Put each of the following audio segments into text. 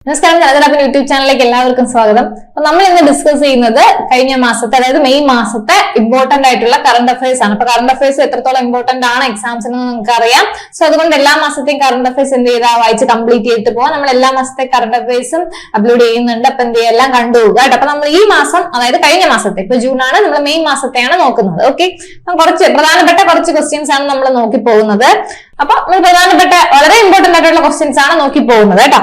നമസ്കാരം, ജനതാപൻ യൂട്യൂബ് ചാനലിലേക്ക് എല്ലാവർക്കും സ്വാഗതം. അപ്പൊ നമ്മൾ ഇന്ന് ഡിസ്കസ് ചെയ്യുന്നത് കഴിഞ്ഞ മാസത്തെ, അതായത് മെയ് മാസത്തെ ഇമ്പോർട്ടന്റ് ആയിട്ടുള്ള കറണ്ട് അഫയേഴ്സ് ആണ്. അപ്പൊ കറണ്ട് അഫയേഴ്സ് എത്രത്തോളം ഇമ്പോർട്ടന്റ് ആണ് എക്സാംസിന് നിങ്ങൾക്ക് അറിയാം. സോ അതുകൊണ്ട് എല്ലാ മാസത്തെയും കറണ്ട് അഫയേഴ്സ് എന്ത് ചെയ്താൽ വായിച്ച് കംപ്ലീറ്റ് ചെയ്തിട്ട് പോവാം. നമ്മൾ എല്ലാ മാസത്തെ കറണ്ട് അഫയേഴ്സും അപ്ലോഡ് ചെയ്യുന്നുണ്ട്. അപ്പൊ എന്ത് ചെയ്യുക, എല്ലാം കണ്ടുപോകുക കേട്ടോ. അപ്പൊ നമ്മൾ ഈ മാസം, അതായത് കഴിഞ്ഞ മാസത്തെ, ഇപ്പൊ ജൂൺ ആണ്, നമ്മൾ മെയ് മാസത്തെയാണ് നോക്കുന്നത്. ഓക്കെ, കുറച്ച് പ്രധാനപ്പെട്ട കുറച്ച് ക്വസ്റ്റ്യൻസ് ആണ് നമ്മൾ നോക്കി പോകുന്നത്. അപ്പൊ നമ്മൾ പ്രധാനപ്പെട്ട വളരെ ഇമ്പോർട്ടന്റ് ആയിട്ടുള്ള ക്വസ്റ്റ്യൻസ് ആണ് നോക്കി പോകുന്നത് കേട്ടോ.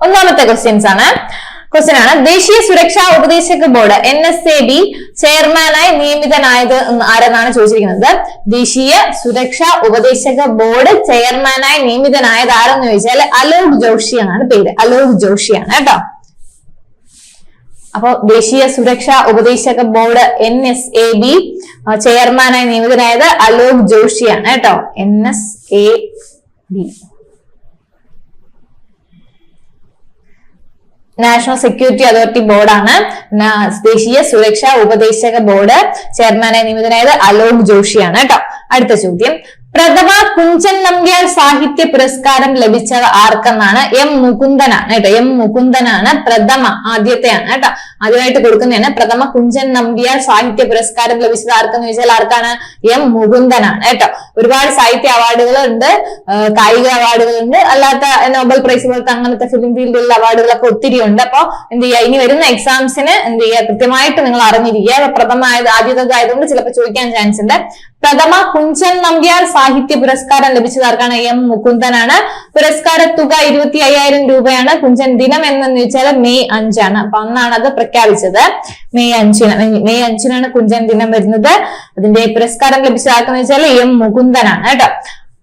ഒന്നാമത്തെ ക്വസ്റ്റ്യൻ ആണ് ദേശീയ സുരക്ഷാ ഉപദേശക ബോർഡ് NSAB ചെയർമാനായി നിയമിതനായത് ആരെന്നാണ് ചോദിച്ചിരിക്കുന്നത്. ദേശീയ സുരക്ഷാ ഉപദേശക ബോർഡ് ചെയർമാനായി നിയമിതനായത് ആരെന്ന് ചോദിച്ചാൽ അലോക് ജോഷി എന്നാണ് പേര്. അലോക് ജോഷിയാണ് കേട്ടോ. അപ്പോ ദേശീയ സുരക്ഷാ ഉപദേശക ബോർഡ് NSAB ചെയർമാനായി നിയമിതനായത് അലോക് ജോഷിയാണ് കേട്ടോ. NSAB നാഷണൽ സെക്യൂരിറ്റി അതോറിറ്റി ബോർഡാണ്. ദേശീയ സുരക്ഷാ ഉപദേശക ബോർഡ് ചെയർമാനായി നിയമിതനായത് അലോക് ജോഷിയാണ് കേട്ടോ. അടുത്ത ചോദ്യം, പ്രഥമ കുഞ്ചൻ നമ്പ്യാർ സാഹിത്യ പുരസ്കാരം ലഭിച്ചത് ആർക്കെന്നാണ്? M മുകുന്ദനാണ് കേട്ടോ. M മുകുന്ദനാണ് പ്രഥമ, ആദ്യത്തെയാണ് കേട്ടോ. ആദ്യമായിട്ട് കൊടുക്കുന്നതാണ്. പ്രഥമ കുഞ്ചൻ നമ്പ്യാർ സാഹിത്യ പുരസ്കാരം ലഭിച്ചത് ആർക്കെന്ന് ചോദിച്ചാൽ ആർക്കാണ്? M മുകുന്ദനാണ് കേട്ടോ. ഒരുപാട് സാഹിത്യ അവാർഡുകൾ ഉണ്ട്, കായിക അവാർഡുകൾ ഉണ്ട്, അല്ലാത്ത നോബൽ പ്രൈസ് പോലത്തെ അങ്ങനത്തെ ഫിലിം ഫീൽഡിലുള്ള അവാർഡുകളൊക്കെ ഒത്തിരി ഉണ്ട്. അപ്പൊ എന്ത് ചെയ്യുക, ഇനി വരുന്ന എക്സാംസിന് എന്ത് ചെയ്യുക, കൃത്യമായിട്ട് നിങ്ങൾ അറിഞ്ഞിരിക്കുക. പ്രഥമ ആദ്യത്തെ ആയതുകൊണ്ട് ചിലപ്പോൾ ചോദിക്കാൻ ചാൻസ് ഉണ്ട്. പ്രഥമ കുഞ്ചൻ നമ്പ്യാർ സാഹിത്യ പുരസ്കാരം ലഭിച്ചത് ആർക്കാണ്? M മുകുന്ദനാണ്. പുരസ്കാര തുക 25,000 രൂപയാണ്. കുഞ്ചൻ ദിനം എന്ന് വെച്ചാൽ മെയ് 5 ആണ്. അപ്പൊ അന്നാണ് അത് പ്രഖ്യാപിച്ചത്. മെയ് 5-നാണ് കുഞ്ചൻ ദിനം വരുന്നത്. അതിന്റെ പുരസ്കാരം ലഭിച്ചത് ആർക്കെന്ന് വെച്ചാൽ M മുകുന്ദനാണ് കേട്ടോ.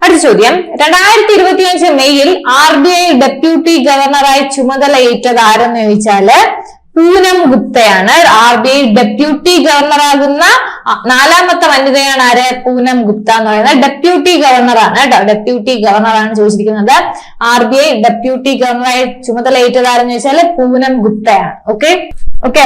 അടുത്ത ചോദ്യം, 2025 മെയ്യിൽ RBI ഡെപ്യൂട്ടി ഗവർണറായി ചുമതലയേറ്റത് ആരെന്ന് ചോദിച്ചാല് പൂനം ഗുപ്തയാണ്. RBI ഡെപ്യൂട്ടി ഗവർണറാകുന്ന 4ാമത്തെ വനിതയാണ് ആര്? പൂനം ഗുപ്ത എന്ന് പറയുന്നത് ഡെപ്യൂട്ടി ഗവർണറാണ് കേട്ടോ. ഡെപ്യൂട്ടി ഗവർണറാണ് ചോദിച്ചിരിക്കുന്നത്. RBI ഡെപ്യൂട്ടി ഗവർണറായി ചുമതലയേറ്റത് ആരെന്ന് ചോദിച്ചാൽ പൂനം ഗുപ്തയാണ്. ഓക്കെ,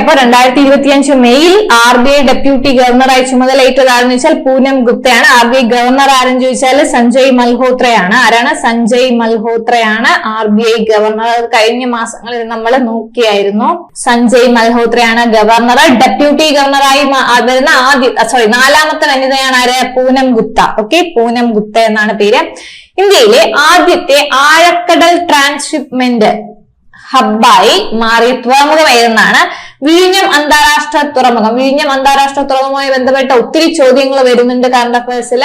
അപ്പൊ 2025 മെയ്യിൽ RBI ഡെപ്യൂട്ടി ഗവർണറായി ചുമതലയേറ്റത് ആരെന്ന് ചോദിച്ചാൽ പൂനം ഗുപ്തയാണ്. RBI ഗവർണർ ആരെന്ന് ചോദിച്ചാൽ സഞ്ജയ് മൽഹോത്രയാണ്. ആരാണ്? സഞ്ജയ് മൽഹോത്രയാണ് RBI ഗവർണർ. കഴിഞ്ഞ മാസങ്ങളിൽ നമ്മൾ നോക്കിയായിരുന്നു. സഞ്ജയ് മൽഹോത്രയാണ് ഗവർണർ. ഡെപ്യൂട്ടി ഗവർണറായി വരുന്ന 4ാമത്തെ വനിതയാണ് ആര്? പൂനം ഗുപ്ത. ഓക്കെ, പൂനം ഗുപ്ത എന്നാണ് പേര്. ഇന്ത്യയിലെ ആദ്യത്തെ ആഴക്കടൽ ട്രാൻസ്ഷിപ്മെന്റ് ഹബ്ബായി മാറിയ തുറമുഖം ഏതെന്നാണ്? വിഴിഞ്ഞം അന്താരാഷ്ട്ര തുറമുഖം. വിഴിഞ്ഞം അന്താരാഷ്ട്ര തുറമുഖവുമായി ബന്ധപ്പെട്ട ഒത്തിരി ചോദ്യങ്ങൾ വരുന്നുണ്ട്. കറണ്ട് അഫയേഴ്സിൽ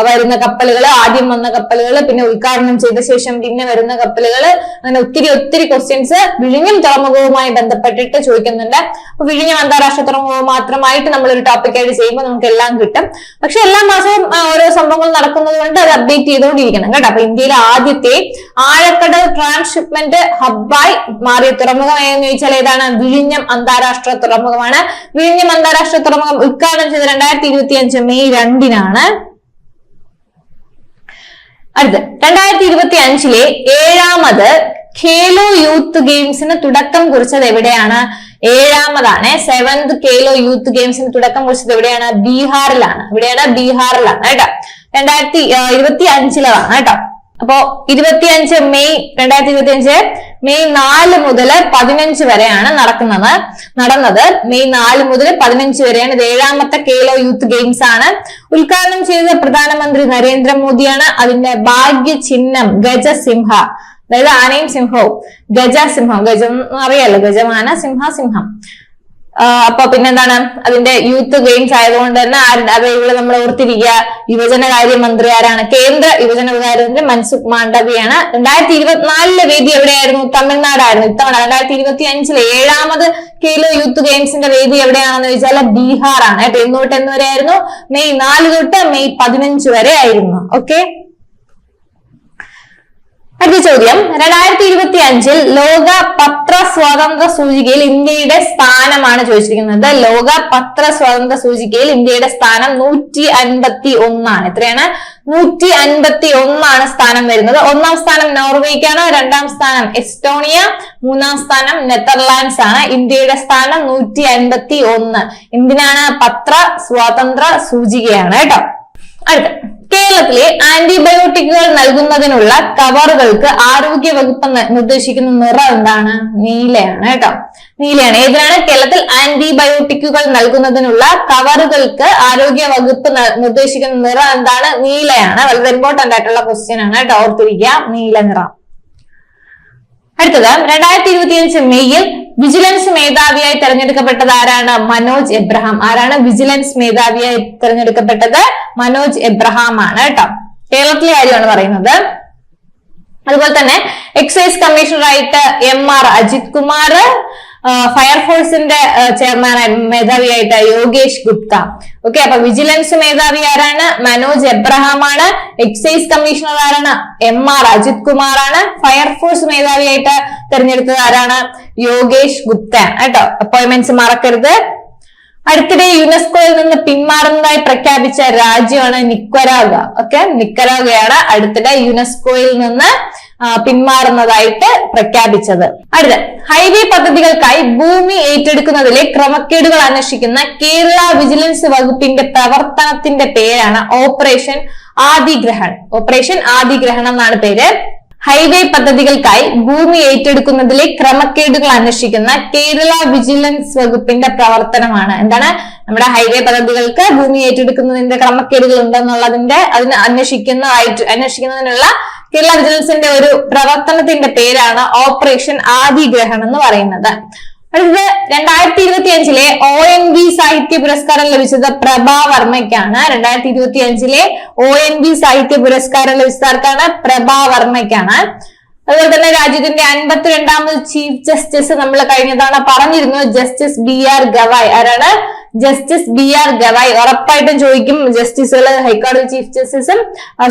വരുന്ന കപ്പലുകൾ, ആദ്യം വന്ന കപ്പലുകൾ, പിന്നെ ഉദ്ഘാടനം ചെയ്ത ശേഷം പിന്നെ വരുന്ന കപ്പലുകൾ, അങ്ങനെ ഒത്തിരി ക്വസ്റ്റ്യൻസ് വിഴിഞ്ഞം തുറമുഖവുമായി ബന്ധപ്പെട്ടിട്ട് ചോദിക്കുന്നുണ്ട്. അപ്പൊ വിഴിഞ്ഞം അന്താരാഷ്ട്ര തുറമുഖം മാത്രമായിട്ട് നമ്മളൊരു ടോപ്പിക്കായിട്ട് ചെയ്യുമ്പോൾ നമുക്ക് എല്ലാം കിട്ടും. പക്ഷെ എല്ലാ മാസവും ഓരോ സംഭവങ്ങൾ നടക്കുന്നത് കൊണ്ട് അത് അപ്ഡേറ്റ് ചെയ്തുകൊണ്ടിരിക്കണം കേട്ടോ. അപ്പൊ ഇന്ത്യയിലെ ആദ്യത്തെ ആഴക്കടൽ ട്രാൻസ്ഷിപ്മെന്റ് ഹബ്ബായി മാറിയ തുറമുഖം എന്ന് ചോദിച്ചാൽ ഏതാണ്? വിഴിഞ്ഞം അന്താരാഷ്ട്ര തുറമുഖമാണ്. വിഴിഞ്ഞം അന്താരാഷ്ട്ര തുറമുഖം ഉദ്ഘാടനം ചെയ്ത് 2025 മെയ് 2-നാണ്. അടുത്ത് 2025 7ാമത് ഖേലോ യൂത്ത് ഗെയിംസിന് തുടക്കം കുറിച്ചത് എവിടെയാണ്? 7ാമതാണ്. 7th ഖേലോ യൂത്ത് ഗെയിംസിന് തുടക്കം കുറിച്ചത് എവിടെയാണ്? ബീഹാറിലാണ്. ഇവിടെയാണ്, ബീഹാറിലാണ് കേട്ടോ. 2025 കേട്ടോ. അപ്പോ 2025 മെയ് 4 മുതൽ 15 വരെയാണ് നടന്നത്. മെയ് 4 മുതൽ 15 വരെയാണ്. ഇത് 7ാമത്തെ ഖേലോ യൂത്ത് ഗെയിംസ് ആണ്. ഉദ്ഘാടനം ചെയ്തത് പ്രധാനമന്ത്രി നരേന്ദ്രമോദിയാണ്. അതിന്റെ ഭാഗ്യ ചിഹ്നം ഗജസിംഹ, അതായത് ആനയും സിംഹവും. ഗജസിംഹം, ഗജം അറിയാലോ, ഗജമാന, സിംഹം. അപ്പൊ പിന്നെന്താണ്, അതിന്റെ യൂത്ത് ഗെയിംസ് ആയതുകൊണ്ട് തന്നെ ഇവിടെ നമ്മൾ ഓർത്തിരിക്കുക. യുവജനകാര്യ മന്ത്രി ആരാണ്? കേന്ദ്ര യുവജനകാര്യ മന്ത്രി മൻസുഖ് മാണ്ഡവ്യയാണ്. 2024 വേദി എവിടെയായിരുന്നു? തമിഴ്നാടായിരുന്നു. ഇത്തവണ 2025 7ാമത് ഖേലോ യൂത്ത് ഗെയിംസിന്റെ വേദി എവിടെയാണെന്ന് ചോദിച്ചാൽ ബീഹാറാണ്. അപ്പൊ എന്ന് തൊട്ട് എന്ന് വരെയായിരുന്നു? മെയ് 4 തൊട്ട് മെയ് 15 വരെ ആയിരുന്നു. ഓക്കെ, അടുത്ത ചോദ്യം, 2025 ലോക പത്ര സ്വാതന്ത്ര്യ സൂചികയിൽ ഇന്ത്യയുടെ സ്ഥാനമാണ് ചോദിച്ചിരിക്കുന്നത്. ലോക പത്ര സ്വാതന്ത്ര്യ സൂചികയിൽ ഇന്ത്യയുടെ സ്ഥാനം 151 എത്രയാണ്? 151 സ്ഥാനം വരുന്നത്. 1ാം സ്ഥാനം നോർവേക്കാണ്, 2ാം സ്ഥാനം എസ്റ്റോണിയ, 3ാം സ്ഥാനം നെതർലാൻഡ്സ് ആണ്. ഇന്ത്യയുടെ സ്ഥാനം 151. എന്തിനാണ്? പത്ര സ്വാതന്ത്ര്യ സൂചികയാണ് കേട്ടോ. അടുത്ത, കേരളത്തിലെ ആന്റിബയോട്ടിക്കുകൾ നൽകുന്നതിനുള്ള കവറുകൾക്ക് ആരോഗ്യ വകുപ്പ് നിർദ്ദേശിക്കുന്ന നിറം എന്താണ്? നീലയാണ് കേട്ടോ. നീലയാണ്. ഏതിനാണ്? കേരളത്തിൽ ആന്റിബയോട്ടിക്കുകൾ നൽകുന്നതിനുള്ള കവറുകൾക്ക് ആരോഗ്യ വകുപ്പ് നിർദ്ദേശിക്കുന്ന നിറം എന്താണ്? നീലയാണ്. വളരെ ഇമ്പോർട്ടന്റ് ആയിട്ടുള്ള ക്വസ്റ്റ്യൻ ആണ് കേട്ടോ, ഓർത്തിരിക്കുക, നീല നിറം. അടുത്തത്, 2025 മെയ്യിൽ വിജിലൻസ് മേധാവിയായി തെരഞ്ഞെടുക്കപ്പെട്ടത് ആരാണ്? മനോജ് എബ്രഹാം. ആരാണ് വിജിലൻസ് മേധാവിയായി തെരഞ്ഞെടുക്കപ്പെട്ടത്? മനോജ് എബ്രഹാം ആണ് കേട്ടോ. കേരളത്തിലെ കാര്യമാണ് പറയുന്നത്. അതുപോലെ തന്നെ എക്സൈസ് കമ്മീഷണറായിട്ട് MR അജിത് കുമാർ, ഫയർഫോഴ്സിന്റെ ചെയർമാൻ മേധാവിയായിട്ട് യോഗേഷ് ഗുപ്ത. ഓക്കെ, അപ്പൊ വിജിലൻസ് മേധാവി ആരാണ്? മനോജ് എബ്രഹാം ആണ്. എക്സൈസ് കമ്മീഷണർ ആരാണ്? MR അജിത് കുമാർ ആണ്. ഫയർഫോഴ്സ് മേധാവിയായിട്ട് തെരഞ്ഞെടുത്തത് ആരാണ്? യോഗേഷ് ഗുപ്ത കേട്ടോ. അപ്പോയിന്റ്മെന്റ്സ് മറക്കരുത്. അടുത്തിടെ യുനെസ്കോയിൽ നിന്ന് പിന്മാറുന്നതായി പ്രഖ്യാപിച്ച രാജ്യമാണ് നിക്കരാഗ. ഓക്കെ, നിക്കരാഗയാണ് അടുത്തിടെ യുനെസ്കോയിൽ നിന്ന് പിന്മാറുന്നതായിട്ട് പ്രഖ്യാപിച്ചത്. അടുത്ത, ഹൈവേ പദ്ധതികൾക്കായി ഭൂമി ഏറ്റെടുക്കുന്നതിലെ ക്രമക്കേടുകൾ അന്വേഷിക്കുന്ന കേരള വിജിലൻസ് വകുപ്പിന്റെ പ്രവർത്തനത്തിന്റെ പേരാണ് ഓപ്പറേഷൻ ആദിഗ്രഹൺ. ഓപ്പറേഷൻ ആദിഗ്രഹണം എന്നാണ് പേര്. ഹൈവേ പദ്ധതികൾക്കായി ഭൂമി ഏറ്റെടുക്കുന്നതിലെ ക്രമക്കേടുകൾ അന്വേഷിക്കുന്ന കേരള വിജിലൻസ് വകുപ്പിന്റെ പ്രവർത്തനമാണ് എന്താണ്? നമ്മുടെ ഹൈവേ പദ്ധതികൾക്ക് ഭൂമി ഏറ്റെടുക്കുന്നതിന്റെ ക്രമക്കേടുകൾ ഉണ്ടെന്നുള്ളതിന്റെ അതിന് അന്വേഷിക്കുന്നതിനുള്ള കേരള വിജിലൻസിന്റെ ഒരു പ്രവർത്തനത്തിന്റെ പേരാണ് ഓപ്പറേഷൻ ആദിഗ്രഹൺ എന്ന് പറയുന്നത്. അടുത്തത്, 2025 ONV സാഹിത്യ പുരസ്കാരം ലഭിച്ചത് പ്രഭാവർമ്മയ്ക്കാണ്. 2025 ONV സാഹിത്യ പുരസ്കാരം ലഭിച്ചതാർക്കാണ്? പ്രഭാവർമ്മയ്ക്കാണ്. അതുപോലെ തന്നെ രാജ്യത്തിന്റെ 52ാമത് ചീഫ് ജസ്റ്റിസ് നമ്മൾ കഴിഞ്ഞ തവണ പറഞ്ഞിരുന്നു, ജസ്റ്റിസ് BR ഗവായ്. ആരാണ്? Justice BR Gavai. ഉറപ്പായിട്ടും ചോദിക്കും, ജസ്റ്റിസുകൾ ഹൈക്കോടതി ചീഫ് ജസ്റ്റിസും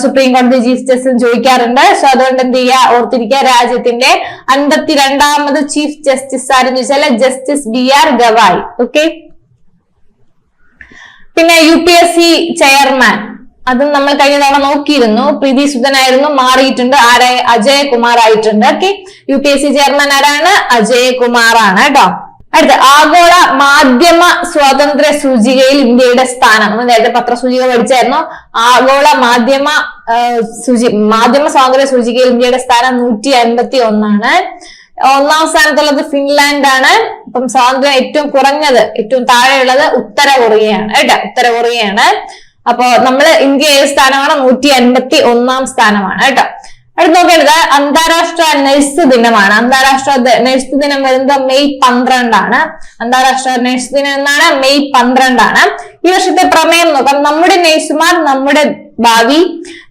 സുപ്രീം കോടതി ചീഫ് ജസ്റ്റിസും ചോദിക്കാറുണ്ട്. സോ അതുകൊണ്ട് എന്ത് ചെയ്യുക, ഓർത്തിരിക്കുക, രാജ്യത്തിന്റെ 52ാമത് ചീഫ് ജസ്റ്റിസ് ആരെന്ന് ചോദിച്ചാൽ ജസ്റ്റിസ് BR ഗവായ്. ഓക്കെ, പിന്നെ UPSC ചെയർമാൻ, അതും നമ്മൾ കഴിഞ്ഞ തവണ നോക്കിയിരുന്നു. പ്രീതി സുധനായിരുന്നു, മാറിയിട്ടുണ്ട്. ആരായി? അജയ് കുമാർ ആയിട്ടുണ്ട്. ഓക്കെ, UPSC ചെയർമാൻ ആരാണ്? അജയ് കുമാർ ആണ് കേട്ടോ. അടുത്ത, ആഗോള മാധ്യമ സ്വാതന്ത്ര്യ സൂചികയിൽ ഇന്ത്യയുടെ സ്ഥാനം. നമ്മൾ നേരത്തെ പത്രസൂചിക പഠിച്ചായിരുന്നു. ആഗോള മാധ്യമ സ്വാതന്ത്ര്യ സൂചികയിൽ ഇന്ത്യയുടെ സ്ഥാനം 151 ആണ്. 1ാം സ്ഥാനത്തുള്ളത് ഫിൻലാൻഡ് ആണ്. അപ്പം സ്വാതന്ത്ര്യം ഏറ്റവും കുറഞ്ഞത്, ഏറ്റവും താഴെയുള്ളത് ഉത്തര കൊറിയയാണ് കേട്ടോ. ഉത്തര കൊറിയയാണ്. അപ്പൊ നമ്മള് ഇന്ത്യ ഏത് സ്ഥാനമാണ്? 151ാം സ്ഥാനമാണ് കേട്ടോ. അടുത്ത് നോക്കേണ്ടത് അന്താരാഷ്ട്ര നഴ്സ് ദിനമാണ്. അന്താരാഷ്ട്ര നഴ്സ് ദിനം വരുന്നത് മെയ് 12 ആണ്. അന്താരാഷ്ട്ര നഴ്സ് ദിനം എന്നാണ്? മെയ് 12 ആണ്. ഈ വർഷത്തെ പ്രമേയം നോക്കാം, നമ്മുടെ നഴ്സുമാർ നമ്മുടെ ഭാവി.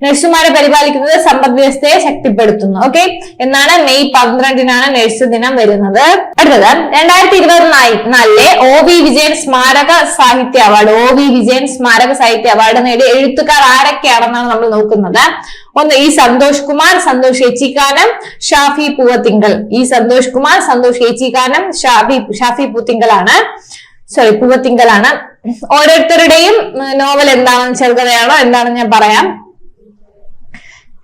നഴ്സുമാരെ പരിപാലിക്കുന്നത് സമ്പദ് വ്യവസ്ഥയെ ശക്തിപ്പെടുത്തുന്നു. ഓക്കെ, എന്നാണ് മെയ് 12-നാണ് നഴ്സ് ദിനം വരുന്നത്. അടുത്തത്, 2024 OV വിജയൻ സ്മാരക സാഹിത്യ അവാർഡ്. OV വിജയൻ സ്മാരക സാഹിത്യ അവാർഡ് നേടിയ എഴുത്തുകാർ ആരൊക്കെയാണെന്നാണ് നമ്മൾ നോക്കുന്നത്. ഒന്ന്, ഈ സന്തോഷ് കുമാർ, സന്തോഷ് ഏച്ചിക്കാനം, ഷാഫി പൂവത്തിങ്കൽ. ഈ സന്തോഷ് കുമാർ, സന്തോഷ് ഏച്ചിക്കാനം, ഷാഫി പൂവത്തിങ്കലാണ്. ഓരോരുത്തരുടെയും നോവൽ എന്താണെന്ന്, ചെറുകഥയാണോ എന്താണെന്ന് ഞാൻ പറയാം.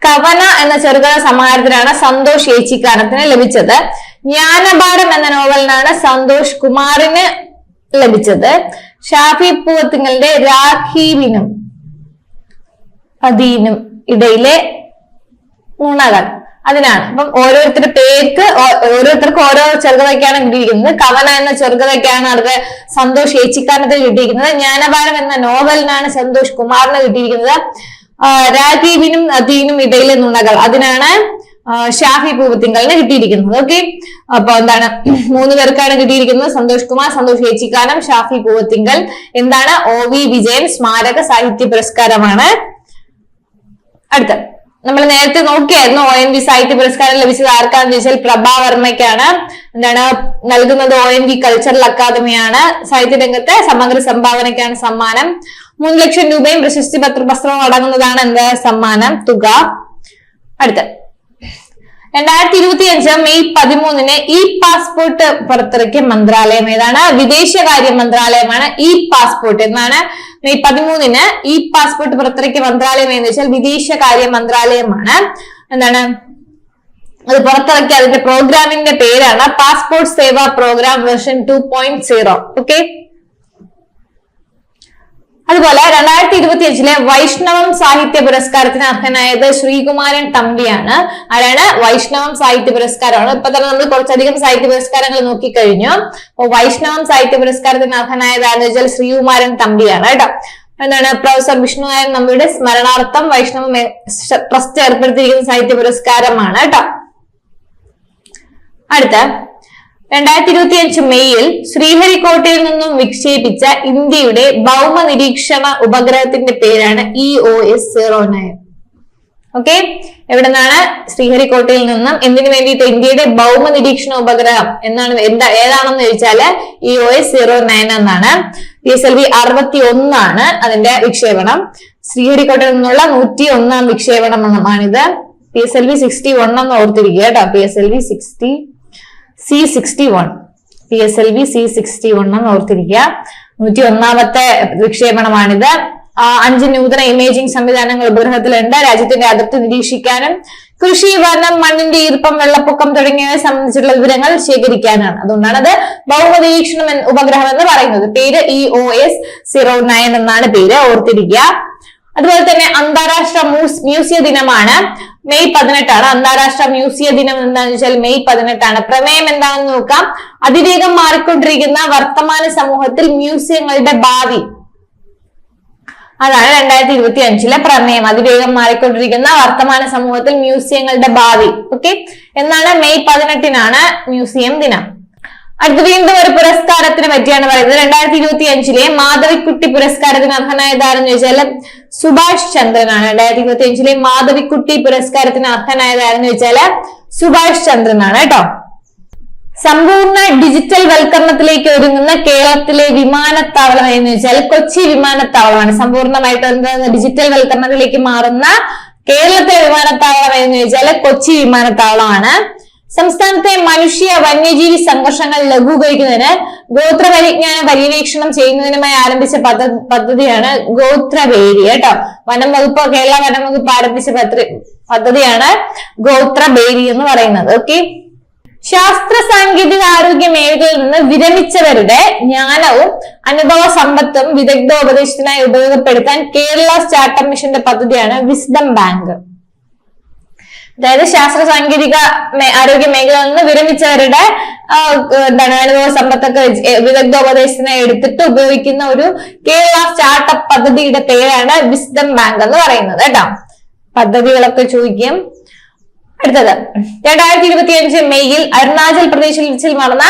കവന എന്ന ചെറുകഥ സമാഹാരത്തിനാണ് സന്തോഷ് ഏച്ചിക്കാനത്തിന് ലഭിച്ചത്. ജ്ഞാനഭാരം എന്ന നോവലിനാണ് സന്തോഷ് കുമാറിന് ലഭിച്ചത്. ഷാഫി പൂവത്തിങ്കലിന്റെ രാഖീവിനും പതിനും ഇടയിലെ നുണകൾ, അതിനാണ്. അപ്പം ഓരോരുത്തരുടെ പേർക്ക് ഓരോരുത്തർക്കും ഓരോ ചെറുകഥയ്ക്കാണ് കിട്ടിയിരിക്കുന്നത്. കവന എന്ന ചെറുകഥയ്ക്കാണ് അവർക്ക് സന്തോഷ് ഏച്ചിക്കാനത്തിന് കിട്ടിയിരിക്കുന്നത്. ജ്ഞാനഭാരം എന്ന നോവലിനാണ് സന്തോഷ് കുമാറിന് കിട്ടിയിരിക്കുന്നത്. രാജീവിനും അദീനും ഇടയിലെ നുണകൾ, അതിനാണ് ഷാഫി പൂവത്തിങ്കലിന് കിട്ടിയിരിക്കുന്നത്. ഓക്കെ, അപ്പൊ എന്താണ്, 3 പേർക്കാണ് കിട്ടിയിരിക്കുന്നത്. സന്തോഷ് കുമാർ, സന്തോഷ് ഏച്ചിക്കാനം, ഷാഫി പൂവത്തിങ്കൽ. എന്താണ്? OV വിജയൻ സ്മാരക സാഹിത്യ പുരസ്കാരമാണ്. അടുത്ത, നമ്മൾ നേരത്തെ നോക്കിയായിരുന്നു ONV സാഹിത്യ പുരസ്കാരം ലഭിച്ചത് ആർക്കാന്ന് ചോദിച്ചാൽ പ്രഭാവർമ്മയ്ക്കാണ്. എന്താണ് നൽകുന്നത്? ONV കൾച്ചറൽ അക്കാദമിയാണ്. സാഹിത്യ രംഗത്തെ സമഗ്ര സംഭാവനയ്ക്കാണ് സമ്മാനം. 3 ലക്ഷം രൂപയും പ്രശസ്തി പത്രവും അടങ്ങുന്നതാണ് എന്ത്? സമ്മാനം തുക. അടുത്ത, 2025 മെയ് 13 ഇ പാസ്പോർട്ട് പുറത്തിറക്കിയ മന്ത്രാലയം ഏതാണ്? വിദേശകാര്യ മന്ത്രാലയമാണ്. ഇ പാസ്പോർട്ട് എന്നാണ് മെയ് 13 ഇ പാസ്പോർട്ട് പുറത്തിറക്കിയ മന്ത്രാലയം എന്ന് വെച്ചാൽ വിദേശകാര്യ മന്ത്രാലയമാണ്. എന്താണ് അത് പുറത്തിറക്കിയ അതിന്റെ പ്രോഗ്രാമിന്റെ പേരാണ് പാസ്പോർട്ട് സേവാ പ്രോഗ്രാം വേർഷൻ 2.0. ഓക്കെ. അതുപോലെ 2025 വൈഷ്ണവം സാഹിത്യ പുരസ്കാരത്തിന് അർഹനായത് ശ്രീകുമാരൻ തമ്പിയാണ്. ആരാണ്? വൈഷ്ണവം സാഹിത്യ പുരസ്കാരമാണ്. ഇപ്പൊ തന്നെ നമ്മൾ കുറച്ചധികം സാഹിത്യ പുരസ്കാരങ്ങൾ നോക്കിക്കഴിഞ്ഞു. അപ്പൊ വൈഷ്ണവം സാഹിത്യ പുരസ്കാരത്തിന് അർഹനായതാണെന്ന് വെച്ചാൽ ശ്രീകുമാരൻ തമ്പിയാണ് കേട്ടോ. എന്താണ്? പ്രൊഫസർ വിഷ്ണു നായർ നമ്പിയുടെ സ്മരണാർത്ഥം വൈഷ്ണവം ട്രസ്റ്റ് ഏർപ്പെടുത്തിയിരിക്കുന്ന സാഹിത്യ പുരസ്കാരമാണ് കേട്ടോ. അടുത്ത 2025 മെയ്യിൽ ശ്രീഹരിക്കോട്ടയിൽ നിന്നും വിക്ഷേപിച്ച ഇന്ത്യയുടെ ഭൗമ നിരീക്ഷണ ഉപഗ്രഹത്തിന്റെ പേരാണ് EOS-09. ഓക്കെ. എവിടെ നിന്നാണ്? ശ്രീഹരിക്കോട്ടയിൽ നിന്നും. എന്തിനു വേണ്ടിയിട്ട്? ഇന്ത്യയുടെ ഭൗമ നിരീക്ഷണ ഉപഗ്രഹം എന്നാണ്. ഏതാണെന്ന് ചോദിച്ചാല് EOS-09 എന്നാണ്. PSLV 61 ആണ് അതിന്റെ വിക്ഷേപണം. ശ്രീഹരിക്കോട്ടയിൽ നിന്നുള്ള 101ാം വിക്ഷേപണമാണിത്. PSLV 61 എന്ന് ഓർത്തിരിക്കുക കേട്ടോ. PSLV C61 എന്ന് ഓർത്തിരിക്കുക. 101ാമത്തെ വിക്ഷേപണമാണിത്. 5 നൂതന ഇമേജിംഗ് സംവിധാനങ്ങൾ ഉപഗ്രഹത്തിലുണ്ട്. രാജ്യത്തിന്റെ അതിർത്തി നിരീക്ഷിക്കാനും കൃഷി, വനം, മണ്ണിന്റെ ഈർപ്പം, വെള്ളപ്പൊക്കം തുടങ്ങിയവയെ സംബന്ധിച്ചിട്ടുള്ള വിവരങ്ങൾ ശേഖരിക്കാനാണ്. അതുകൊണ്ടാണ് അത് ഭൗമ നിരീക്ഷണം ഉപഗ്രഹം എന്ന് പറയുന്നത്. പേര് EOS-09 എന്നാണ് പേര്, ഓർത്തിരിക്കുക. അതുപോലെ തന്നെ അന്താരാഷ്ട്ര മ്യൂസിയ ദിനമാണ്. മെയ് 18 അന്താരാഷ്ട്ര മ്യൂസിയ ദിനം. എന്താണെന്ന് വെച്ചാൽ മെയ് 18. പ്രമേയം എന്താണെന്ന് നോക്കാം. അതിവേഗം മാറിക്കൊണ്ടിരിക്കുന്ന വർത്തമാന സമൂഹത്തിൽ മ്യൂസിയങ്ങളുടെ ഭാവി. അതാണ് 2025 പ്രമേയം. അതിവേഗം മാറിക്കൊണ്ടിരിക്കുന്ന വർത്തമാന സമൂഹത്തിൽ മ്യൂസിയങ്ങളുടെ ഭാവി. ഓക്കെ. എന്നാണ് മെയ് 18 മ്യൂസിയം ദിനം. അടുത്ത വീണ്ടും ഒരു പുരസ്കാരത്തിനെ പറ്റിയാണ് പറയുന്നത്. 2025 മാധവിക്കുട്ടി പുരസ്കാരത്തിന് അർഹനായതാരെന്ന് ചോദിച്ചാൽ സുഭാഷ് ചന്ദ്രനാണ്. 2025 മാധവിക്കുട്ടി പുരസ്കാരത്തിന് അർഹനായതാരെന്ന് ചോദിച്ചാൽ സുഭാഷ് ചന്ദ്രനാണ് കേട്ടോ. സമ്പൂർണ്ണ ഡിജിറ്റൽ വൽക്കരണത്തിലേക്ക് ഒരുങ്ങുന്ന കേരളത്തിലെ വിമാനത്താവളം എന്ന് വെച്ചാൽ കൊച്ചി വിമാനത്താവളമാണ്. സമ്പൂർണ്ണമായിട്ട് ഡിജിറ്റൽ വൽക്കരണത്തിലേക്ക് മാറുന്ന കേരളത്തിലെ വിമാനത്താവളം എന്ന് ചോദിച്ചാൽ കൊച്ചി വിമാനത്താവളമാണ്. സംസ്ഥാനത്തെ മനുഷ്യ വന്യജീവി സംഘർഷങ്ങൾ ലഘൂകരിക്കുന്നതിന് ഗോത്രപരിജ്ഞാന പര്യവേക്ഷണം ചെയ്യുന്നതിനുമായി ആരംഭിച്ച പദ്ധതിയാണ് ഗോത്രബേരി കേട്ടോ. വനം വകുപ്പ്, കേരള വനം വകുപ്പ് ആരംഭിച്ച പദ്ധതിയാണ് ഗോത്രബേരി എന്ന് പറയുന്നത്. ഓക്കെ. ശാസ്ത്ര സാങ്കേതിക ആരോഗ്യ മേഖലയിൽ നിന്ന് വിരമിച്ചവരുടെ ജ്ഞാനവും അനുഭവ സമ്പത്തും വിദഗ്ധോപദേശത്തിനായി ഉപയോഗപ്പെടുത്താൻ കേരള സ്റ്റാർട്ടപ്പ് മിഷന്റെ പദ്ധതിയാണ് വിസ്ഡം ബാങ്ക്. അതായത് ശാസ്ത്ര സാങ്കേതിക ആരോഗ്യ മേഖലയിൽ നിന്ന് വിരമിച്ചവരുടെ അനുഭവ സമ്പത്തൊക്കെ വിദഗ്ധോപദേശത്തിനായി എടുത്തിട്ട് ഉപയോഗിക്കുന്ന ഒരു കേരള സ്റ്റാർട്ടപ്പ് പദ്ധതിയുടെ പേരാണ് വിസ്ഡം ബാങ്ക് എന്ന് പറയുന്നത് കേട്ടോ. പദ്ധതികളൊക്കെ ചോദിക്കും. അടുത്തത് 2025 മെയ്യിൽ അരുണാചൽ പ്രദേശിൽ നടന്ന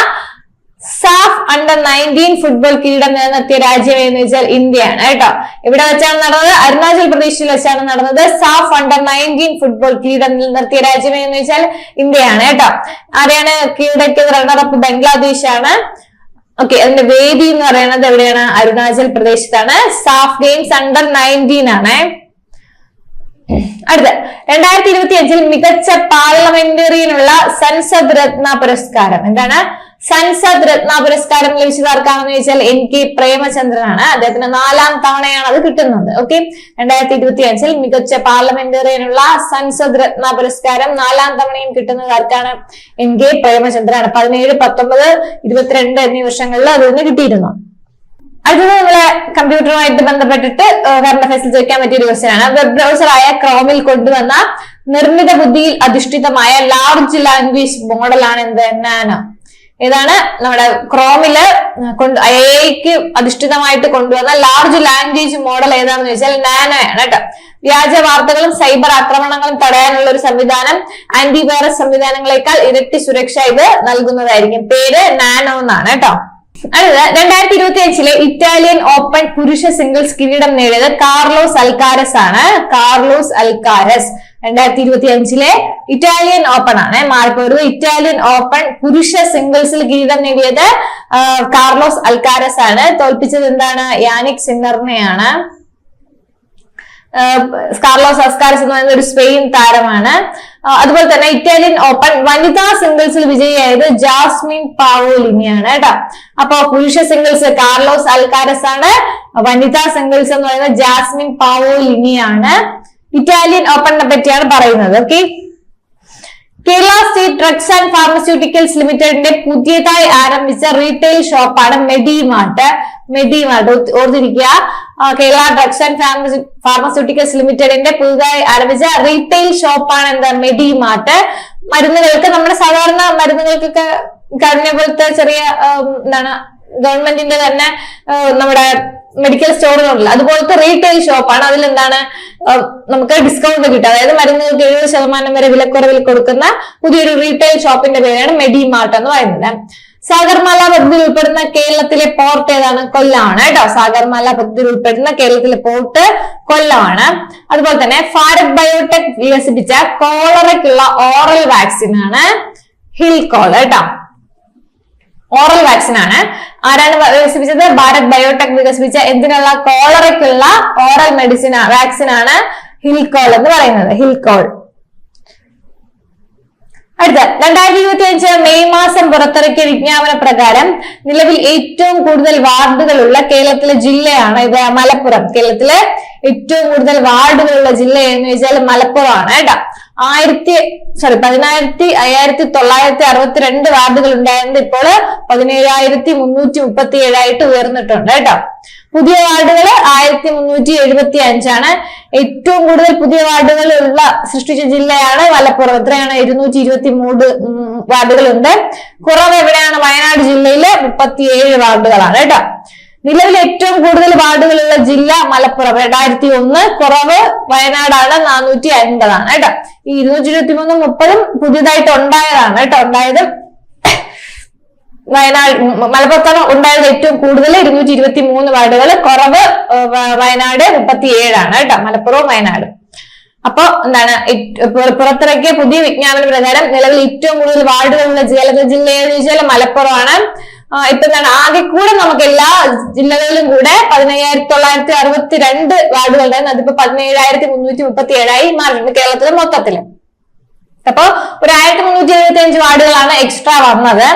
സാഫ് അണ്ടർ-19 ഫുട്ബോൾ കിരീടം നിലനിർത്തിയ രാജ്യം എന്ന് വെച്ചാൽ ഇന്ത്യയാണ് കേട്ടോ. ഇവിടെ വെച്ചാണ് നടന്നത്, അരുണാചൽ പ്രദേശിൽ വെച്ചാണ് നടന്നത്. സാഫ് അണ്ടർ-19 ഫുട്ബോൾ കിരീടം നിലനിർത്തിയ രാജ്യം എന്ന് വെച്ചാൽ ഇന്ത്യയാണ് കേട്ടോ. ആരെയാണ് കീഴടക്കിയത്? റണ്ണറപ്പ് ബംഗ്ലാദേശ് ആണ്. ഓക്കെ. അതിന്റെ വേദി എന്ന് പറയുന്നത് എവിടെയാണ്? അരുണാചൽ പ്രദേശത്താണ്. സാഫ് ഗെയിംസ് അണ്ടർ-19 ആണ്. അടുത്ത 2025 മികച്ച പാർലമെന്ററിയനുള്ള സൻസദ് രത്ന പുരസ്കാരം. എന്താണ്? സൻസദ് രത്ന പുരസ്കാരം ലഭിച്ചത് ആർക്കാണെന്ന് ചോദിച്ചാൽ NK പ്രേമചന്ദ്രനാണ്. അദ്ദേഹത്തിന് 4ാം തവണയാണ് അത് കിട്ടുന്നത്. ഓക്കെ. 2025 മികച്ച പാർലമെന്ററിയനുള്ള സൻസദ് രത്ന പുരസ്കാരം 4ാം തവണയും കിട്ടുന്നത് ആർക്കാണ്? NK പ്രേമചന്ദ്രനാണ്. 17, 19, 22 എന്നീ വർഷങ്ങളിൽ അതിന് കിട്ടിയിരുന്നു. അടുത്തത് നമ്മളെ കമ്പ്യൂട്ടറുമായിട്ട് ബന്ധപ്പെട്ടിട്ട് കറണ്ട് അഫയേഴ്സിൽ ചോദിക്കാൻ പറ്റിയ ഒരു ക്വസ്റ്റ്യൻ ആണ്. വെബ് ബ്രൗസറായ ക്രോമിൽ കൊണ്ടുവന്ന നിർമ്മിത ബുദ്ധിയിൽ അധിഷ്ഠിതമായ ലാർജ് ലാംഗ്വേജ് മോഡലാണ് എന്ത്? നാനോ. ഏതാണ്? നമ്മുടെ ക്രോമില് AI അധിഷ്ഠിതമായിട്ട് കൊണ്ടുവന്ന ലാർജ് ലാംഗ്വേജ് മോഡൽ ഏതാണെന്ന് ചോദിച്ചാൽ നാനോയാണ് കേട്ടോ. വ്യാജ വാർത്തകളും സൈബർ ആക്രമണങ്ങളും തടയാനുള്ള ഒരു സംവിധാനം ആന്റിവൈറസ് സംവിധാനങ്ങളെക്കാൾ ഇരട്ടി സുരക്ഷ ഇത് നൽകുന്നതായിരിക്കും. പേര് നാനോ എന്നാണ് കേട്ടോ. അടുത്ത 2025 ഇറ്റാലിയൻ ഓപ്പൺ പുരുഷ സിംഗിൾസ് കിരീടം നേടിയത് കാർലോസ് അൽക്കാരസ് ആണ്. കാർലോസ് അൽക്കാരസ് 2025 ഇറ്റാലിയൻ ഓപ്പൺ ആണ്. മാറിപ്പോയത് ഇറ്റാലിയൻ ഓപ്പൺ പുരുഷ സിംഗിൾസിൽ കിരീടം നേടിയത് കാർലോസ് അൽക്കാരസ് ആണ്. തോൽപ്പിച്ചത് എന്താണ്? യാനിക് സിന്നറിനെയാണ്. കാർലോസ് അസ്കാരസ് എന്ന് പറയുന്ന ഒരു സ്പെയിൻ താരമാണ്. അതുപോലെ തന്നെ ഇറ്റാലിയൻ ഓപ്പൺ വനിതാ സിംഗിൾസിൽ വിജയിയായത് ജാസ്മിൻ പാവോലിനിയാണ് കേട്ടോ. അപ്പൊ പുരുഷ സിംഗിൾസ് കാർലോസ് അൽക്കാരസ് ആണ്, വനിതാ സിംഗിൾസ് എന്ന് പറയുന്നത് ജാസ്മിൻ പാവോലിനിയാണ്. ഇറ്റാലിയൻ ഓപ്പണിനെ പറ്റിയാണ് പറയുന്നത്. Okay, Kerala state drugs and pharmaceuticals ലിമിറ്റഡിന്റെ പുതിയതായി ആരംഭിച്ച റീറ്റെയിൽ ഷോപ്പാണ് മെഡിമാർട്ട്. ഓർത്തിരിക്കുക, കേരള ഡ്രഗ്സ് ആൻഡ് ഫാർമസ്യൂട്ടിക്കൽസ് ലിമിറ്റഡിന്റെ പുതുതായി ആരംഭിച്ച റീറ്റെയിൽ ഷോപ്പാണ് എന്താ മെഡിമാർട്ട്. മരുന്നുകൾക്ക്, നമ്മുടെ സാധാരണ മരുന്നുകൾക്കൊക്കെ കഴിഞ്ഞ പോലത്തെ ചെറിയ എന്താണ് ഗവൺമെന്റിന്റെ തന്നെ നമ്മുടെ മെഡിക്കൽ സ്റ്റോറുകളുണ്ടല്ലോ, അതുപോലത്തെ റീറ്റെയിൽ ഷോപ്പാണ്. അതിലെന്താണ് നമുക്ക് ഡിസ്കൗണ്ട് കിട്ടുക, അതായത് മരുന്നുകൾക്ക് 70% വരെ വിലക്കുറവിൽ കൊടുക്കുന്ന പുതിയൊരു റീറ്റെയിൽ ഷോപ്പിന്റെ പേരാണ് മെഡിമാർട്ട് എന്ന് പറയുന്നത്. സാഗർമാല പദ്ധതിയിൽ ഉൾപ്പെടുന്ന കേരളത്തിലെ പോർട്ട് ഏതാണ്? കൊല്ലമാണ് കേട്ടോ. സാഗർമാല പദ്ധതിയിൽ ഉൾപ്പെടുന്ന കേരളത്തിലെ പോർട്ട് കൊല്ലമാണ്. അതുപോലെ തന്നെ ഭാരത് ബയോടെക് വികസിപ്പിച്ച കോളറയ്ക്കുള്ള ഓറൽ വാക്സിൻ ആണ് ഹിൽകോൾ കേട്ടോ. ഓറൽ വാക്സിൻ ആണ്. ആരാണ് വികസിപ്പിച്ചത്? ഭാരത് ബയോടെക് വികസിപ്പിച്ച എന്തിനുള്ള? കോളറയ്ക്കുള്ള ഓറൽ മെഡിസിൻ വാക്സിൻ ആണ് ഹിൽകോൾ എന്ന് പറയുന്നത്. ഹിൽകോൾ. അടുത്ത 2025 മെയ് മാസം പുറത്തിറക്കിയ വിജ്ഞാപന പ്രകാരം നിലവിൽ ഏറ്റവും കൂടുതൽ വാർഡുകളുള്ള കേരളത്തിലെ ജില്ലയാണ് ഇത് മലപ്പുറം. കേരളത്തിലെ ഏറ്റവും കൂടുതൽ വാർഡുകളുള്ള ജില്ല എന്ന് വെച്ചാൽ മലപ്പുറമാണ് കേട്ടോ. 15,962 വാർഡുകൾ ഉണ്ടായിരുന്നത് ഇപ്പോൾ 17,337 ആയിട്ട് ഉയർന്നിട്ടുണ്ട് കേട്ടോ. പുതിയ വാർഡുകൾ 1375 ആണ്. ഏറ്റവും കൂടുതൽ പുതിയ വാർഡുകൾ ഉള്ള സൃഷ്ടിച്ച ജില്ലയാണ് മലപ്പുറം. എത്രയാണ്? 223 വാർഡുകളുണ്ട്. കുറവ് എവിടെയാണ്? വയനാട് ജില്ലയില് 37 വാർഡുകളാണ് കേട്ടോ. നിലവിൽ ഏറ്റവും കൂടുതൽ വാർഡുകളുള്ള ജില്ല മലപ്പുറം 2001, കുറവ് വയനാടാണ് 450 ആണ് കേട്ടോ. ഈ 223 30 പുതിയതായിട്ട് ഉണ്ടായതാണ് കേട്ടോ. ഉണ്ടായത് വയനാട് മലപ്പുറത്താണ് ഉണ്ടായത് ഏറ്റവും കൂടുതൽ 223 വാർഡുകൾ, കുറവ് വയനാട് 37 ആണ് കേട്ടോ. മലപ്പുറവും വയനാടും. അപ്പൊ എന്താണ് പുറത്തിറക്കിയ പുതിയ വിജ്ഞാപന പ്രകാരം നിലവിൽ ഏറ്റവും കൂടുതൽ വാർഡുകളുള്ള ജില്ല എന്ന് ചോദിച്ചാൽ മലപ്പുറമാണ്. ഇപ്പൊ എന്താണ് ആകെ കൂടെ നമുക്ക് എല്ലാ ജില്ലകളിലും കൂടെ 15,962 വാർഡുകളുണ്ടായിരുന്നു. അതിപ്പോ 17,337 ആയി മാറിയിട്ടുണ്ട് കേരളത്തിലെ മൊത്തത്തില്. അപ്പൊ ഒരു 1375 വാർഡുകളാണ് എക്സ്ട്രാ വന്നത്.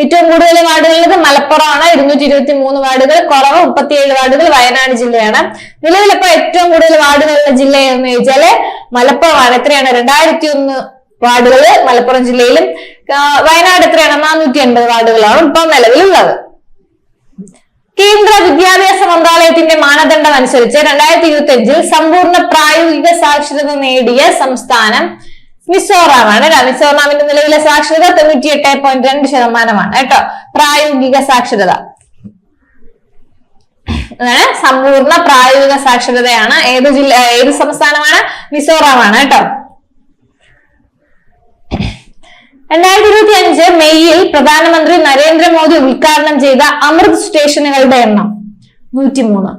ഏറ്റവും കൂടുതൽ വാർഡുകളുള്ളത് മലപ്പുറമാണ് 223 വാർഡുകൾ, കുറവ് 37 വാർഡുകൾ വയനാട് ജില്ലയാണ്. നിലവിൽ ഇപ്പൊ ഏറ്റവും കൂടുതൽ വാർഡുകളുള്ള ജില്ല എന്ന് ചോദിച്ചാല് മലപ്പുറമാണ്. എത്രയാണ്? 2001 വാർഡുകള് മലപ്പുറം ജില്ലയിലും. വയനാട് എത്രയാണ്? 480 വാർഡുകളാണ് ഇപ്പൊ നിലവിലുള്ളത്. കേന്ദ്ര വിദ്യാഭ്യാസ മന്ത്രാലയത്തിന്റെ മാനദണ്ഡം അനുസരിച്ച് 2025 സമ്പൂർണ്ണ പ്രായോഗിക സാക്ഷരത നേടിയ സംസ്ഥാനം മിസോറാമാണ്. മിസോറാമിന്റെ നിലവിലെ സാക്ഷരത 98.2% കേട്ടോ. പ്രായോഗിക സാക്ഷരത സമ്പൂർണ്ണ പ്രായോഗിക സാക്ഷരതയാണ്. ഏത് സംസ്ഥാനമാണ്? മിസോറാമാണ് കേട്ടോ. 2025 മെയ്യിൽ പ്രധാനമന്ത്രി നരേന്ദ്രമോദി ഉദ്ഘാടനം ചെയ്ത അമൃത് സ്റ്റേഷനുകളുടെ എണ്ണം 103.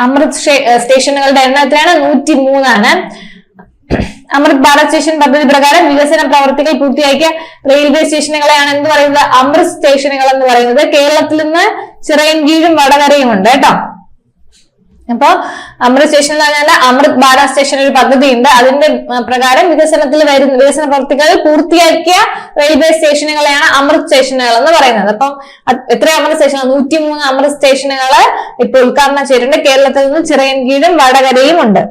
അമൃത് സ്റ്റേഷനുകളുടെ എണ്ണം എത്രയാണ്? 103 ആണ്. അമൃത് ഭാരത് സ്റ്റേഷൻ പദ്ധതി പ്രകാരം വികസന പ്രവർത്തികൾ പൂർത്തിയാക്കിയ റെയിൽവേ സ്റ്റേഷനുകളെയാണ് എന്ത് പറയുന്നത്? അമൃത് സ്റ്റേഷനുകൾ എന്ന് പറയുന്നത്. കേരളത്തിൽ നിന്ന് ചിറയൻകീഴും വടകരയും ഉണ്ട് കേട്ടോ. അപ്പൊ അമൃത് സ്റ്റേഷൻ എന്ന് പറഞ്ഞാൽ അമൃത് ഭാരത് സ്റ്റേഷൻ ഒരു പദ്ധതി ഉണ്ട്. അതിന്റെ പ്രകാരം വികസന പ്രവർത്തികൾ പൂർത്തിയാക്കിയ റെയിൽവേ സ്റ്റേഷനുകളെയാണ് അമൃത് സ്റ്റേഷനുകൾ എന്ന് പറയുന്നത്. അപ്പം എത്ര അമൃത് സ്റ്റേഷൻ? 103 അമൃത് സ്റ്റേഷനുകള് ഇപ്പൊ ഉദ്ഘാടനം ചെയ്തിട്ടുണ്ട്. കേരളത്തിൽ നിന്ന് ചിറയൻകീഴും വടകരയും ഉണ്ട്.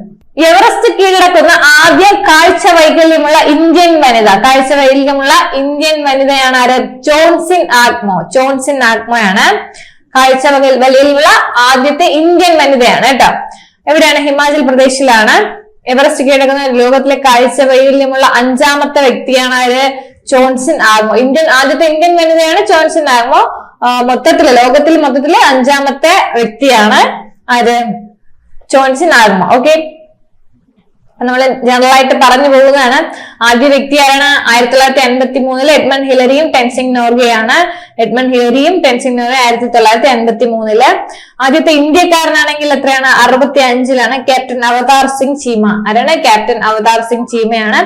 എവറസ്റ്റ് കീഴടക്കുന്ന ആദ്യ കാഴ്ച വൈകല്യമുള്ള ഇന്ത്യൻ വനിതയാണ് ആര്? ജോൺസിൻ ആഗ്മോയാണ്. കാഴ്ച വൈകല്യമുള്ള ആദ്യത്തെ ഇന്ത്യൻ വനിതയാണ് കേട്ടോ. എവിടെയാണ്? ഹിമാചൽ പ്രദേശിലാണ്. എവറസ്റ്റ് കീഴടക്കുന്ന ലോകത്തിലെ കാഴ്ച വൈകല്യമുള്ള 5ാമത്തെ വ്യക്തിയാണ് ആര്? ജോൺസിൻ ആഗ്മോ. ആദ്യത്തെ ഇന്ത്യൻ വനിതയാണ് ജോൺസിൻ ആഗ്മോ. ലോകത്തിൽ മൊത്തത്തില് 5ാമത്തെ വ്യക്തിയാണ് ആര്? ജോൺസിൻ ആഗ്മോ. ഓക്കെ, നമ്മൾ ജനറൽ ആയിട്ട് പറഞ്ഞു പോകുന്നതാണ്. ആദ്യ വ്യക്തിയാണ് 1983 എഡ്മണ്ട് ഹിലറിയും ടെൻസിംഗ് നോർഗെയാണ്. 1983 ആദ്യത്തെ ഇന്ത്യക്കാരനാണെങ്കിൽ എത്രയാണ്? 65 ക്യാപ്റ്റൻ അവതാർ സിംഗ് ചീമ. ആരാണ്? ക്യാപ്റ്റൻ അവതാർ സിംഗ് ചീമയാണ്.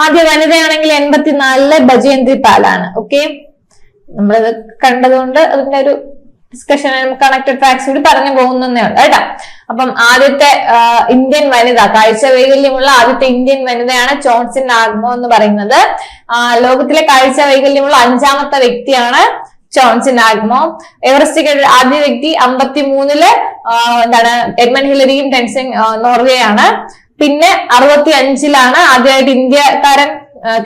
ആദ്യ വനിതയാണെങ്കിൽ 84 ബജേന്ദ്രി പാലാണ്. ഓക്കെ, നമ്മളിത് കണ്ടതുകൊണ്ട് അതിന്റെ ഒരു ഡിസ്കഷനും കണക്റ്റഡ് ട്രാക്സ് കൂടി പറഞ്ഞു പോകുന്നേ ഉള്ളൂ കേട്ടോ. അപ്പം ആദ്യത്തെ ഇന്ത്യൻ വനിത, കാഴ്ച വൈകല്യമുള്ള ആദ്യത്തെ ഇന്ത്യൻ വനിതയാണ് ചോൺസിൻ നാഗ്മോ എന്ന് പറയുന്നത്. ലോകത്തിലെ കാഴ്ച വൈകല്യമുള്ള 5ാമത്തെ വ്യക്തിയാണ് ചോൺസിൻ നാഗ്മോ. എവറസ്റ്റ് ആദ്യ വ്യക്തി 53-ല് എഡ്മണ്ട് ഹിലരിയും ടെൻസിൻ നോർവേയാണ്. പിന്നെ 65-ലാണ് ആദ്യമായിട്ട് ഇന്ത്യക്കാരൻ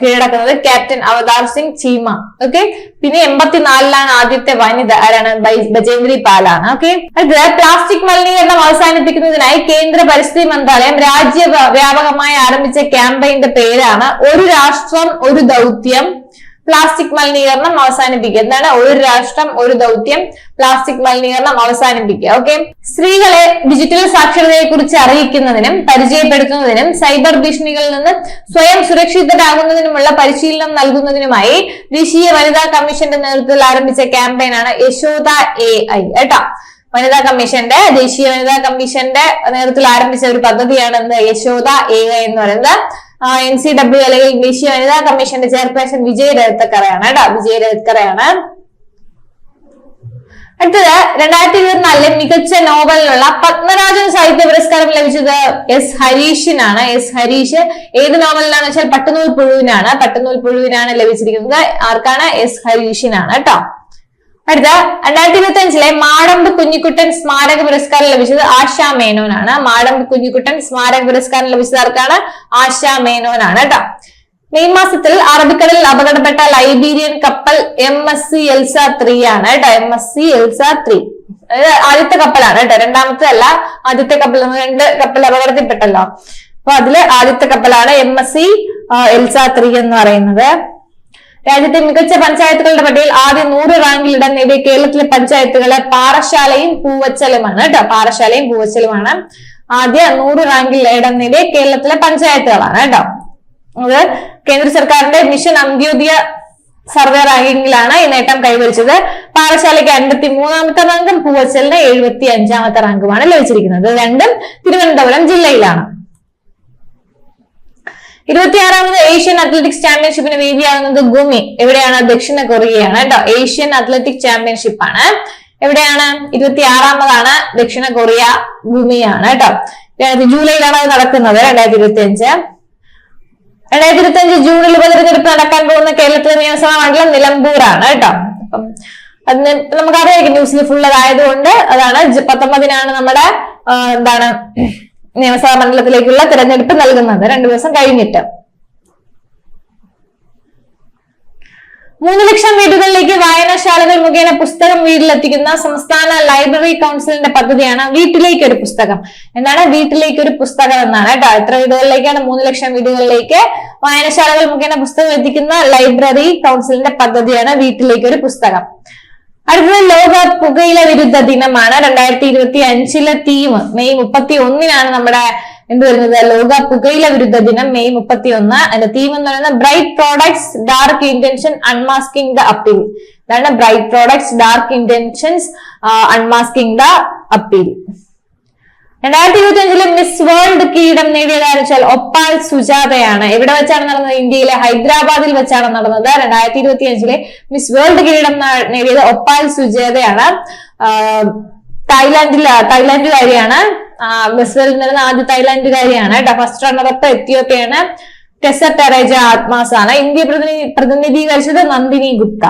കീഴടക്കുന്നത് ക്യാപ്റ്റൻ അവതാർ സിംഗ് ചീമ. ഓക്കെ, പിന്നെ 84-ലാണ് ആദ്യത്തെ വനിത ആരാണ്? ബജേന്ദ്രി പാലാണ്. ഓക്കെ, അടുത്തത് പ്ലാസ്റ്റിക് മലിനീകരണം അവസാനിപ്പിക്കുന്നതിനായി കേന്ദ്ര പരിസ്ഥിതി മന്ത്രാലയം രാജ്യവ്യാപകമായി ആരംഭിച്ച ക്യാമ്പയിന്റെ പേരാണ് ഒരു രാഷ്ട്രം ഒരു ദൗത്യം പ്ലാസ്റ്റിക് മലിനീകരണം അവസാനിപ്പിക്കുക. എന്താണ്? ഒരു രാഷ്ട്രം ഒരു ദൗത്യം പ്ലാസ്റ്റിക് മലിനീകരണം അവസാനിപ്പിക്കുക. ഓക്കെ, സ്ത്രീകളെ ഡിജിറ്റൽ സാക്ഷരതയെ കുറിച്ച് അറിയിക്കുന്നതിനും പരിചയപ്പെടുത്തുന്നതിനും സൈബർ ഭീഷണികളിൽ നിന്ന് സ്വയം സുരക്ഷിതരാകുന്നതിനുമുള്ള പരിശീലനം നൽകുന്നതിനുമായി ദേശീയ വനിതാ കമ്മീഷന്റെ നേതൃത്വത്തിൽ ആരംഭിച്ച ക്യാമ്പയിനാണ് യശോദ AI കേട്ടോ. വനിതാ കമ്മീഷന്റെ ദേശീയ വനിതാ കമ്മീഷന്റെ നേതൃത്വത്തിൽ ആരംഭിച്ച ഒരു പദ്ധതിയാണ് എന്ത്? യശോദ AI എന്ന് പറയുന്നത്. NCW അല്ലെങ്കിൽ ദേശീയ വനിതാ കമ്മീഷന്റെ ചെയർപേഴ്സൺ വിജയ് രജത്കറയാണ് കേട്ടോ. വിജയ് രജത്കറയാണ്. അടുത്തത് 2024 മികച്ച നോവലിനുള്ള പത്മരാജൻ സാഹിത്യ പുരസ്കാരം ലഭിച്ചത് S ഹരീഷിനാണ്. S ഹരീഷ് ഏത് നോവലിനാണെന്ന് വെച്ചാൽ പട്ടുനൂൽ പുഴുവിനാണ്. പട്ടുനൂൽ പുഴുവിനാണ് ലഭിച്ചിരിക്കുന്നത്. ആർക്കാണ്? S ഹരീഷിനാണ് കേട്ടോ. അടുത്ത 2025 മാടമ്പ് കുഞ്ഞിക്കുട്ടൻ സ്മാരക പുരസ്കാരം ലഭിച്ചത് ആശാ മേനോനാണ്. മാടമ്പ് കുഞ്ഞിക്കുട്ടൻ സ്മാരക പുരസ്കാരം ലഭിച്ചത് ആർക്കാണ്? ആശാ മേനോനാണ് കേട്ടോ. മെയ് മാസത്തിൽ അറബിക്കടലിൽ അപകടപ്പെട്ട ലൈബീരിയൻ കപ്പൽ MSC എൽസ 3 ആണ് കേട്ടോ. MSC എൽസ 3 ആദ്യത്തെ കപ്പലാണ് കേട്ടോ, രണ്ടാമത്തെ അല്ല. ആദ്യത്തെ കപ്പൽ, 2 കപ്പൽ അപകടത്തിൽപ്പെട്ടല്ലോ. അപ്പൊ അതില് ആദ്യത്തെ കപ്പലാണ് MSC എൽസ 3 എന്ന് പറയുന്നത്. രാജ്യത്തെ മികച്ച പഞ്ചായത്തുകളുടെ പട്ടികയിൽ ആദ്യ 100 റാങ്കിൽ ഇടം നേടിയ കേരളത്തിലെ പഞ്ചായത്തുകളെ പാറശാലയും പൂവച്ചലുമാണ് കേട്ടോ. പാറശാലയും പൂവച്ചലുമാണ് ആദ്യ 100 റാങ്കിൽ ഇടം നേടിയ കേരളത്തിലെ പഞ്ചായത്തുകളാണ് കേട്ടോ. അത് കേന്ദ്ര സർക്കാരിന്റെ മിഷൻ അന്ത്യോദയ സർവേ റാങ്കിങ്ങിലാണ് ഈ നേട്ടം കൈവരിച്ചത്. പാറശാലയ്ക്ക് 53ാമത്തെ റാങ്കും പൂവച്ചലിന് 75ാമത്തെ റാങ്കുമാണ് ലഭിച്ചിരിക്കുന്നത്. രണ്ടും തിരുവനന്തപുരം ജില്ലയിലാണ്. 26ാമത് ഏഷ്യൻ അത്ലറ്റിക്സ് ചാമ്പ്യൻഷിപ്പിന് വേദിയാകുന്നത് ഗുമി. എവിടെയാണ്? ദക്ഷിണ കൊറിയയാണ് കേട്ടോ. ഏഷ്യൻ അത്ലറ്റിക് ചാമ്പ്യൻഷിപ്പ് ആണ്. എവിടെയാണ്? 26ാമതാണ്. ദക്ഷിണ കൊറിയ, ഗുമിയാണ് കേട്ടോ. ജൂലൈയിലാണ് അത് നടക്കുന്നത്. 2025 ജൂണിൽ ഉപതെരഞ്ഞെടുപ്പ് നടക്കാൻ പോകുന്ന കേരളത്തിലെ നിയമസഭാ മണ്ഡലം നിലമ്പൂരാണ് കേട്ടോ. അപ്പം അതിന് നമുക്കറിയാം ന്യൂസിൽ ഫുൾ അതായതുകൊണ്ട് അതാണ് 19-നാണ് നമ്മുടെ നിയമസഭാ മണ്ഡലത്തിലേക്കുള്ള തിരഞ്ഞെടുപ്പ് നൽകുന്നത്, 2 ദിവസം കഴിഞ്ഞിട്ട്. 3 ലക്ഷം വീടുകളിലേക്ക് വായനശാലകൾ മുഖേന പുസ്തകം വീട്ടിലെത്തിക്കുന്ന സംസ്ഥാന ലൈബ്രറി കൗൺസിലിന്റെ പദ്ധതിയാണ് വീട്ടിലേക്ക് ഒരു പുസ്തകം. എന്താണ് വീട്ടിലേക്ക് ഒരു പുസ്തകം എന്നാണ് കേട്ടോ. എത്ര വീടുകളിലേക്കാണ്? 3 ലക്ഷം വീടുകളിലേക്ക് വായനശാലകൾ മുഖേന പുസ്തകം എത്തിക്കുന്ന ലൈബ്രറി കൗൺസിലിന്റെ പദ്ധതിയാണ് വീട്ടിലേക്ക് ഒരു പുസ്തകം. അടുത്തത് ലോക പുകയില വിരുദ്ധ ദിനമാണ്. 2025 തീം മെയ് 31-നാണ് നമ്മുടെ വരുന്നത് ലോക പുകയില വിരുദ്ധ ദിനം മെയ് 31. അതിന്റെ തീം എന്ന് പറയുന്നത് bright products dark intention unmasking the appeal. ഇതാണ് bright products dark intentions unmasking the appeal. 2025 Miss World കിരീടം നേടിയതാണെന്ന് വെച്ചാൽ ഒപ്പാൽ സുജാതയാണ്. എവിടെ വെച്ചാണ് നടന്നത്? ഇന്ത്യയിലെ ഹൈദരാബാദിൽ വെച്ചാണ് നടന്നത്. 2025 മിസ് വേൾഡ് കിരീടം നേടിയത് ഒപ്പാൽ സുജാതയാണ്. തായ്ലാന്റുകാരിയാണ്. മിസ് വേൾഡ് നടന്ന ആദ്യ തായ്ലാന്റുകാരിയാണ് കേട്ടോ. First runner-up എത്യോപ്യയാണ്. ടെസ ടെറേജ ആത്മാസ് ആണ്. ഇന്ത്യ പ്രതിനിധീകരിച്ചത് നന്ദിനി ഗുപ്ത.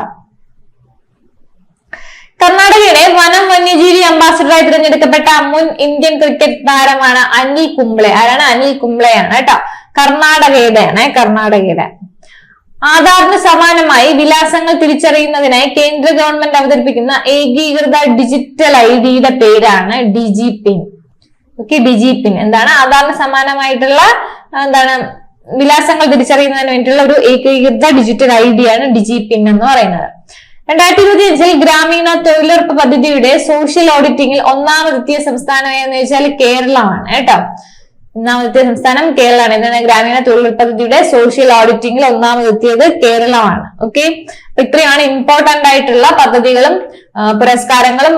കർണാടകയുടെ വനം വന്യജീവി അംബാസിഡറായി തിരഞ്ഞെടുക്കപ്പെട്ട മുൻ ഇന്ത്യൻ ക്രിക്കറ്റ് താരമാണ് അനിൽ കുംബ്ലെ. ആരാണ്? അനിൽ കുംബ്ലെയാണ് കേട്ടോ. കർണാടകയുടെ ആധാറിന് സമാനമായി വിലാസങ്ങൾ തിരിച്ചറിയുന്നതിനായി കേന്ദ്ര ഗവൺമെന്റ് അവതരിപ്പിക്കുന്ന ഏകീകൃത ഡിജിറ്റൽ ID-യുടെ പേരാണ് ഡിജിപിൻ. ഓക്കെ, ഡിജിപിൻ എന്താണ്? ആധാറിന് സമാനമായിട്ടുള്ള വിലാസങ്ങൾ തിരിച്ചറിയുന്നതിന് വേണ്ടിയിട്ടുള്ള ഒരു ഏകീകൃത ഡിജിറ്റൽ ID-യാണ് ഡിജിപിൻ എന്ന് പറയുന്നത്. 2025 ഗ്രാമീണ തൊഴിലുറപ്പ് പദ്ധതിയുടെ സോഷ്യൽ ഓഡിറ്റിംഗിൽ ഒന്നാമതെത്തിയ സംസ്ഥാനം എന്ന് വെച്ചാൽ കേരളമാണ് കേട്ടോ. ഒന്നാമത്തെ സംസ്ഥാനം കേരളമാണ്. എന്താണ്? ഗ്രാമീണ തൊഴിലുറപ്പ് പദ്ധതിയുടെ സോഷ്യൽ ഓഡിറ്റിംഗിൽ ഒന്നാമതെത്തിയത് കേരളമാണ്. ഓക്കെ, അപ്പൊ ഇത്രയാണ് ഇമ്പോർട്ടന്റ് ആയിട്ടുള്ള പദ്ധതികളും പുരസ്കാരങ്ങളും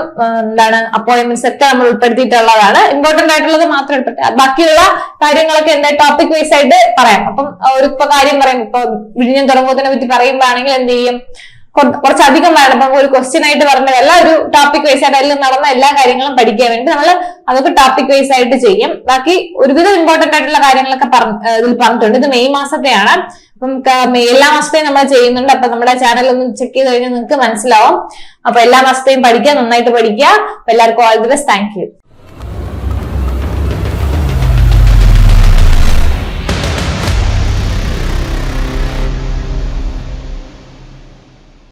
അപ്പോയിന്റ്മെന്റ്സ് ഒക്കെ നമ്മൾ ഉൾപ്പെടുത്തിയിട്ടുള്ളതാണ്. ഇമ്പോർട്ടന്റ് ആയിട്ടുള്ളത് മാത്രം ഉൾപ്പെടുത്തി, ബാക്കിയുള്ള കാര്യങ്ങളൊക്കെ എന്താ ടോപ്പിക് വൈസ് ആയിട്ട് പറയാം. അപ്പം ഒരു കാര്യം പറയും, ഇപ്പൊ വിഴിഞ്ഞം തുറമുഖത്തിനെ പറ്റി പറയുമ്പോഴാണെങ്കിൽ എന്ത് ചെയ്യും? കുറച്ചധികം വരണം. അപ്പൊ ഒരു ക്വസ്റ്റ്യൻ ആയിട്ട് പറഞ്ഞതല്ല, ഒരു ടോപ്പിക് വൈസ് ആയിട്ട് അതിൽ നടന്ന എല്ലാ കാര്യങ്ങളും പഠിക്കാൻ വേണ്ടി നമ്മൾ അതൊക്കെ ടോപ്പിക് വൈസ് ആയിട്ട് ചെയ്യും. ബാക്കി ഒരുവിധം ഇമ്പോർട്ടന്റ് ആയിട്ടുള്ള കാര്യങ്ങളൊക്കെ ഇതിൽ പറഞ്ഞിട്ടുണ്ട്. ഇത് മെയ് മാസത്തെയാണ്. അപ്പം എല്ലാ മാസത്തെയും നമ്മൾ ചെയ്യുന്നുണ്ട്. അപ്പൊ നമ്മുടെ ചാനൽ ഒന്ന് ചെക്ക് ചെയ്ത് കഴിഞ്ഞാൽ നിങ്ങൾക്ക് മനസ്സിലാവും. അപ്പൊ എല്ലാ മാസത്തെയും പഠിക്കുക, നന്നായിട്ട് പഠിക്കുക. എല്ലാവർക്കും all the best. Thank you.